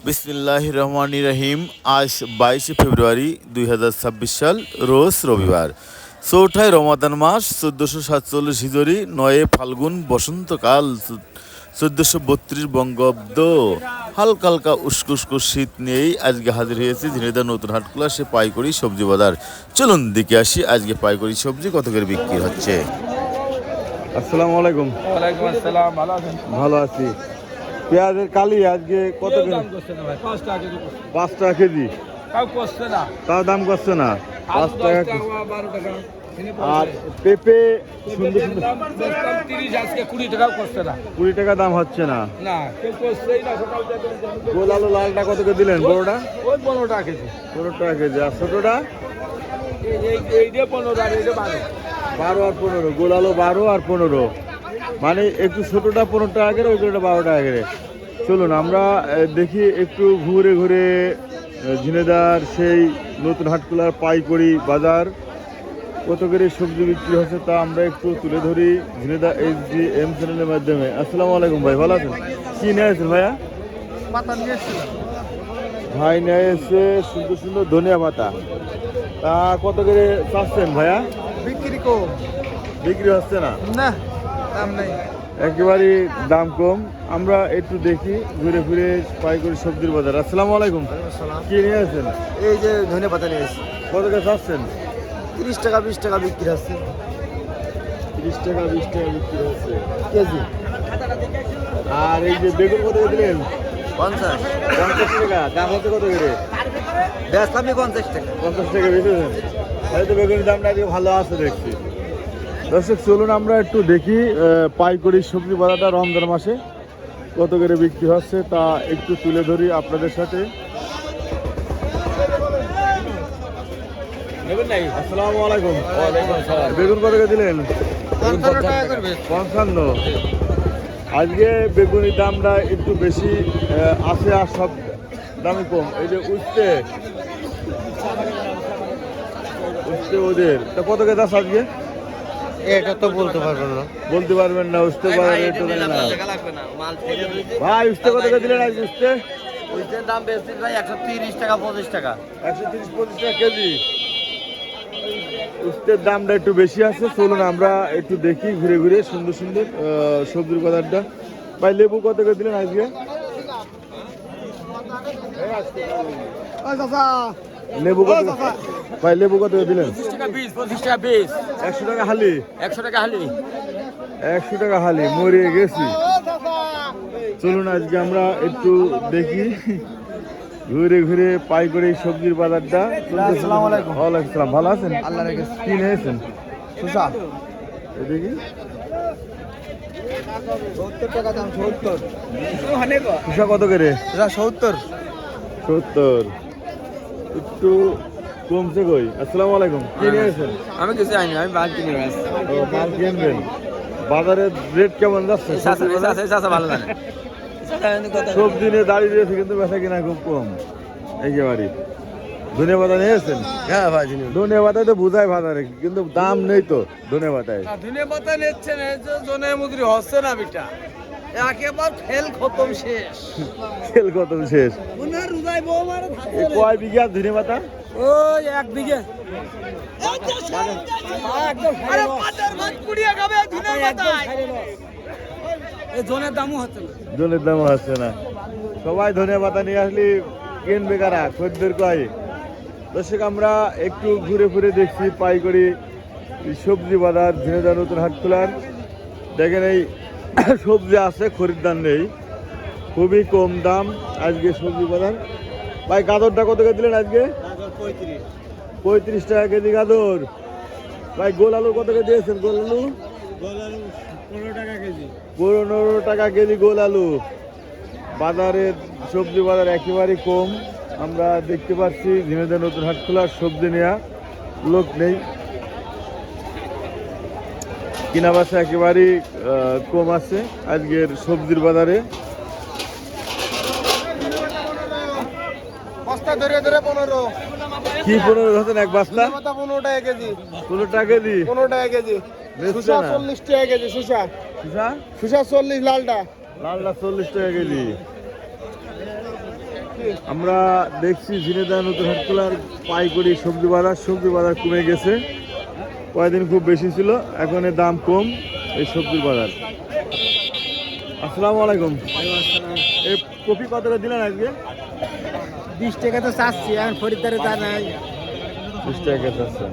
বিসমিল্লাহির রহমানির রহিম। আজ 22শে ফেব্রুয়ারি 2026 সাল, রোজ রবিবার। চৌঠায় রমাদান মাস, 1447 হিজরি, 9 ফাল্গুন বসন্তকাল, 1432 বঙ্গাব্দ। হালকা হালকা উস্কো শীত নিয়েই আজকে হাজির হয়েছে ঝিনাইদহ নতুন হাটখোলা সে পাইকারি সবজি বাজার। চলুন দেখে আসি আজকে পাইকারি সবজি কত করে বিক্রি হচ্ছে। আসসালামু আলাইকুম। ওয়ালাইকুম আসসালাম, ভালো আছেন? ভালো আছি। পেঁয়াজের কালি আজকে কত করে? দাম করছে না ভাই, 5 টাকা কেজি করছে। 5 টাকা কেজি। তাও করছে না, তাও দাম করছে না, 5 আলু 10 টাকা। টাকা, 12 টাকা। আর পেঁপে সুন্দর সুন্দর দাম বেচলাম 30, আজকে 20 টাকাও করছে না। 20 টাকা দাম হচ্ছে না। না, কেউ করছেই না। সকাল থেকে গোল আলু লালটা কত করে দিলেন? বড়টা ওই 15 টাকা কেজি। 15 টাকা কেজি। আর ছোটটা এই দিয়ে 15 আর এই দিয়ে 12। 12 আর 15। গোল আলু 12 আর 15, মানে একটু ছোটটা 15 টাকা করে, ওইটা 12 টাকা করে। চলুন আমরা দেখি একটু ঘুরে ঘুরে ঝিনাইদহর সেই নতুন হাটখোলার পাইকারি বাজার কত করে সবজি বিক্রি হচ্ছে তা আমরা একটু তুলে ধরি ঝিনাইদহ HDM চ্যানেলের মাধ্যমে। আসসালামু আলাইকুম ভাই, ভালো আছেন? কি নিয়ে আসছেন ভাইয়া? পাতা নিয়ে এসেছিলাম। ভাই নিয়ে এসছে সুন্দর সুন্দর ধনিয়া পাতা। তা কত করে চাচ্ছেন ভাইয়া? বিক্রি কম বিক্রি হচ্ছে না, না, দাম নাই। একেবারে দাম কম। আমরা একটু দেখি ঘুরে ফিরে পাইকারি সবজির বাজার। আসসালামু আলাইকুম। কি নিয়ে আসছেন? এই যে ধনে পাতা নিয়ে এসেছি, কত করে চাচ্ছেন? 30 টাকা 20 টাকা বিক্রি হচ্ছে 30 টাকা 20 টাকা বিক্রি হচ্ছে কেজি। আর এই যে বেগুন কত করে দিলেন? 50 50 টাকা। দাম হচ্ছে কত করে? বেচলাম 50 টাকা। 50 টাকা বেচেছেন। হয়তো বেগুনের দামটা আজকে ভালো আছে দেখছি। দর্শক চলুন আমরা একটু দেখি পাইকারি সবজি বাজারটা রমজান মাসে কত করে বিক্রি হচ্ছে তা একটু তুলে ধরি আপনাদের সাথে। আসসালামু আলাইকুম। বেগুন কত করে দিলেন? 55 টাকা করবে। 55। আজকে বেগুনির দামটা একটু বেশি আছে, আর সব দামই কম। এই যে উঠতে ওদের তা কত করে দাস আজকে? এটা তো বলতে পারবেন না। বলতে পারবেন না? উঠতে পারবেন না ভাই। উঠতে কত করে দিলেন আজ? উঠতে ওইটার দাম বেশি ভাই, 130 টাকা 25 টাকা। 130-25 টাকা কেজি। উস্তের দামটা একটু বেশি আছে। চলুন আমরা একটু দেখি ঘুরে ঘুরে সুন্দর সুন্দর সবজির বাজারটা। ভাই লেবু কত করে দিলেন আজকে? লেবু কত? ভাই লেবু কত করে দিলেন? 25 টাকা 20, 25 টাকা 20। 100 টাকা হালি। 100 টাকা হালি। 100 টাকা হালি। মরিয়ে গেছি। চলুন আজকে আমরা একটু দেখি ঘুরে ঘুরে পাইকারি সবজির বাজারটা। আসসালামু আলাইকুম। ওয়ালাইকুম আসসালাম। ভালো আছেন? আল্লাহ রেখেছে। কি নিয়েছেন? সুসা দেখি 70 টাকা দাম। 70 কুসা কত করে? 70। 70। একটু কমছে কই। আসসালামু আলাইকুম। কি নিয়েছেন? আমি কিছু আইনি, আমি বাদ কিনে আসছি। ও, মাল কিনবেন। বাজারের রেট কেমন যাচ্ছে? ভালো জানে। সব দিনে দাঁড়িয়ে রয়েছে কিন্তু বেচা কিনা খুব কম একেবারে। ধনে পাতা নিয়েছেন? হ্যাঁ ভাই, ধনে পাতায় তো বোঝায় বাজারে, কিন্তু দাম নেই তো ধনে পাতায়। ধনে পাতা নিচ্ছেন, এই যে জনে মুদ্রি হচ্ছে না বিটা, একেবারে ফেল খতম শেষ। তেল কত শেষ। উনার রুদাই বউ মারে এ কয় বিঘা ধনে পাতা? ওই 1 বিঘে। আরে পাতার ভাত কুড়িয়ে খাবে ধনে পাতায়। এই জনের দামও হচ্ছে না। জলের দাম হচ্ছে না। সবাই ধনে পাতা নিয়ে আসলে কিনবে কারা? খদ্দের কয়। দর্শক আমরা একটু ঘুরে ঘুরে দেখছি পাইকারি সবজি বাজার ঝিনাইদহ নতুন হাটখোলার। দেখেন এই সবজি আছে, খরিদ্দার নেই, খুবই কম দাম আজকে সবজি বাজার। ভাই গাজরটা কত করে দিলেন আজকে? 35 টাকা কেজি গাজর। ভাই গোল আলু কত করে দিয়েছেন? গোল আলু 15 টাকা কেজি। 15 টাকা কেজি গোল আলু। বাজারের সবজি বাজার একেবারেই কম। আমরা দেখতে পাচ্ছি ঝিনাইদহ নতুন হাটখোলার সবজি নেওয়া লোক নেই, কিনা বেচা একেবারেই কম আছে আজকের সবজির বাজারে। বস্তা ধরে ধরে 15। কি 15 ধরছেন এক বস্তা? 15 টাকা কেজি। 15 টাকা কেজি 15 টাকা কেজি। বেচছে সুসা না? 40 টাকা কেজি। সুসা সুসা? সুসা 40, লালটা লালটা 40 টাকা কেজি। আমরা দেখছি ঝিনেদা নতুন হাটখোলার পাইকারি সবজি বাজার কমে গেছে। কয়েকদিন খুব বেশি ছিল, এখন এর দাম কম এই সবজির বাজার। আসসালামু আলাইকুম। এই কপি কত করে দিলেন আজকে? 20 টাকা তো চাচ্ছি, এখন খরিদ্দারে তা নাই। 20 টাকা চাচ্ছেন।